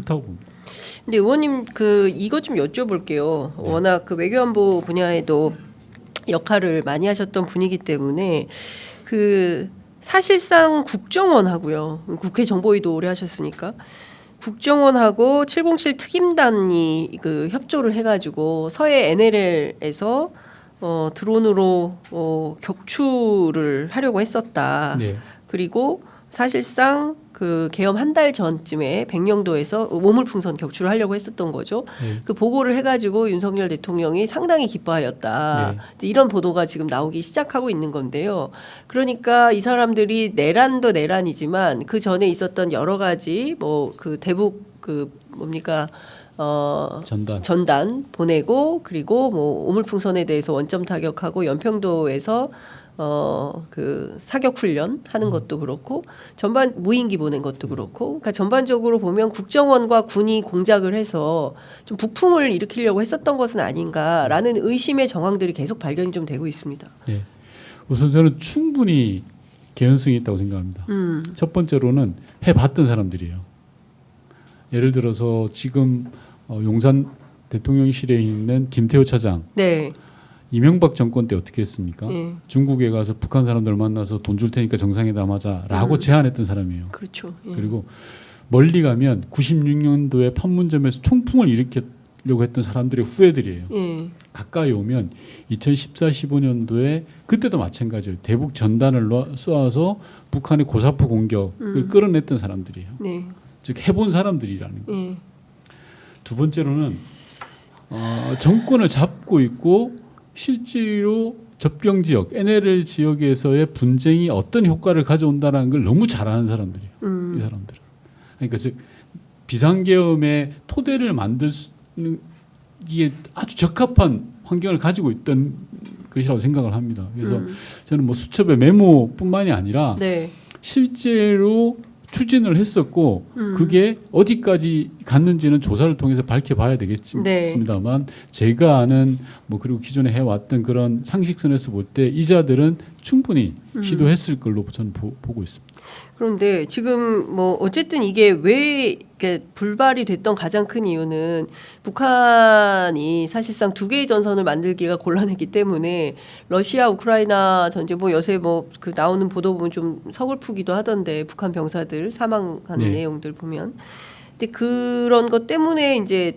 그렇다고 봅니다. 근데 의원님 이것 좀 여쭤볼게요. 네. 워낙 외교안보 분야에도 역할을 많이 하셨던 분이기 때문에 사실상 국정원하고요. 국회 정보위도 오래 하셨으니까 국정원하고 707 특임단이 협조를 해가지고 서해 NLL에서 드론으로 격추를 하려고 했었다. 네. 그리고 사실상 계엄 한 달 전쯤에 백령도에서 오물풍선 격추를 하려고 했었던 거죠. 네. 그 보고를 해가지고 윤석열 대통령이 상당히 기뻐하였다. 네. 이제 이런 보도가 지금 나오기 시작하고 있는 건데요. 그러니까 이 사람들이 내란도 내란이지만 그 전에 있었던 여러 가지 대북 뭡니까? 전단 보내고 그리고 오물풍선에 대해서 원점 타격하고 연평도에서 사격 훈련 하는 것도 그렇고 전반 무인기 보낸 것도 그렇고 그러니까 전반적으로 보면 국정원과 군이 공작을 해서 좀 북풍을 일으키려고 했었던 것은 아닌가라는 의심의 정황들이 계속 발견이 좀 되고 있습니다. 네. 우선 저는 충분히 개연성이 있다고 생각합니다. 첫 번째로는 해봤던 사람들이에요. 예를 들어서 지금 용산 대통령실에 있는 김태호 차장. 네. 이명박 정권 때 어떻게 했습니까? 네. 중국에 가서 북한 사람들 만나서 돈 줄 테니까 정상회담 하자라고 제안했던 사람이에요. 그렇죠. 예. 그리고 멀리 가면 96년도에 판문점에서 총풍을 일으키려고 했던 사람들의 후예들이에요. 예. 가까이 오면 2014-15년도에 그때도 마찬가지예요. 대북 전단을 쏘아서 북한의 고사포 공격을 끌어냈던 사람들이에요. 네. 즉 해본 사람들이라는 거예요. 예. 두 번째로는 정권을 잡고 있고 실제로 접경 지역, NLL 지역에서의 분쟁이 어떤 효과를 가져온다는 걸 너무 잘 아는 사람들이에요. 이 사람들은. 그러니까 즉 비상계엄의 토대를 만들 수 있는 이게 아주 적합한 환경을 가지고 있던 것이라고 생각을 합니다. 그래서 저는 수첩의 메모뿐만이 아니라 네. 실제로 추진을 했었고 그게 어디까지 갔는지는 조사를 통해서 밝혀봐야 되겠습니다만 네. 제가 아는 그리고 기존에 해왔던 그런 상식선에서 볼 때 이자들은 충분히 시도했을 걸로 저는 보고 있습니다. 그런데 지금 어쨌든 이게 왜 이렇게 불발이 됐던 가장 큰 이유는 북한이 사실상 두 개의 전선을 만들기가 곤란했기 때문에 러시아 우크라이나 전쟁 요새 나오는 보도 보면 좀 서글프기도 하던데 북한 병사들 사망한 네. 내용들 보면. 근데 그런 것 때문에 이제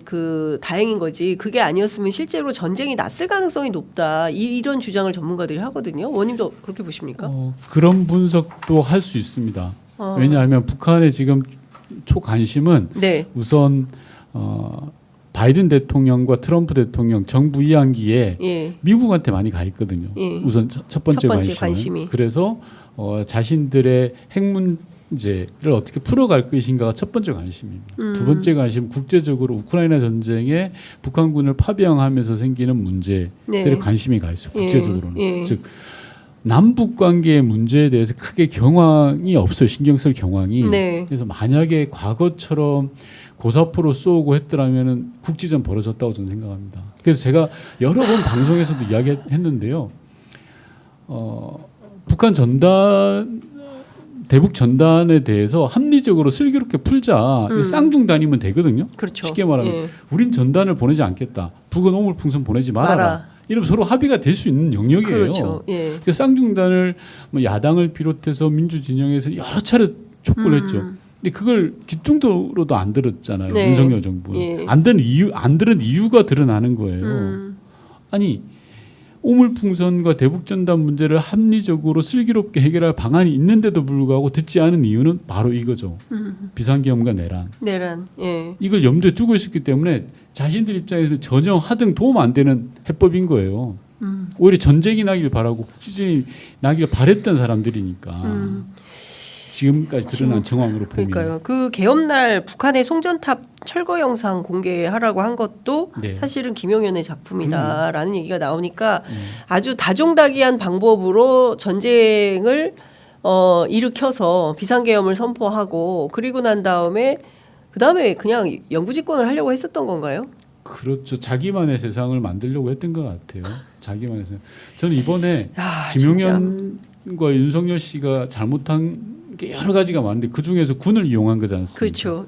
다행인 거지. 그게 아니었으면 실제로 전쟁이 났을 가능성이 높다. 이런 주장을 전문가들이 하거든요. 원님도 그렇게 보십니까? 그런 분석도 할 수 있습니다. 왜냐하면 북한의 지금 초관심은 네. 우선 바이든 대통령과 트럼프 대통령 정부 2학기에 예. 미국한테 많이 가 있거든요. 예. 우선 첫 번째 관심이. 그래서 자신들의 핵 문제를 어떻게 풀어갈 것인가가 첫 번째 관심입니다. 두 번째 관심은 국제적으로 우크라이나 전쟁에 북한군을 파병하면서 생기는 문제들에 네. 관심이 가 있어요. 국제적으로는. 예. 즉 남북 관계의 문제에 대해서 크게 경황이 없어요. 신경 쓸 경황이. 네. 그래서 만약에 과거처럼 고사포로 쏘고 했더라면 국지전 벌어졌다고 저는 생각합니다. 그래서 제가 여러 번 방송에서도 이야기했는데요. 북한 대북 전단에 대해서 합리적으로 슬기롭게 풀자. 쌍중단이면 되거든요. 그렇죠. 쉽게 말하면 예. 우린 전단을 보내지 않겠다. 북은 오물풍선 보내지 말아라. 이러면 서로 합의가 될 수 있는 영역이에요. 그렇죠. 예. 그래서 쌍중단을 야당을 비롯해서 민주 진영에서 여러 차례 촉구를 했죠. 근데 그걸 귓등도로도 안 들었잖아요. 네. 윤석열 정부는. 예. 안 들은 이유가 드러나는 거예요. 아니 오물풍선과 대북전단 문제를 합리적으로 슬기롭게 해결할 방안이 있는데도 불구하고 듣지 않은 이유는 바로 이거죠. 비상계엄과 내란. 예. 이걸 염두에 두고 있었기 때문에 자신들 입장에서는 전혀 하등 도움 안 되는 해법인 거예요. 오히려 전쟁이 나길 바라고 국지전이 나길 바랬던 사람들이니까. 지금까지 드러난 정황으로 보면. 그러니까요. 계엄날 북한의 송전탑 철거 영상 공개하라고 한 것도 네. 사실은 김용현의 작품이다라는 얘기가 나오니까 아주 다종다기한 방법으로 전쟁을 일으켜서 비상계엄을 선포하고 그리고 난 다음에 그냥 영구집권을 하려고 했었던 건가요? 그렇죠. 자기만의 세상을 만들려고 했던 것 같아요. 자기만의 세상. 저는 이번에 야, 김용현과 윤석열 씨가 잘못한 게 여러 가지가 많은데 그 중에서 군을 이용한 거지 않습니까? 그렇죠.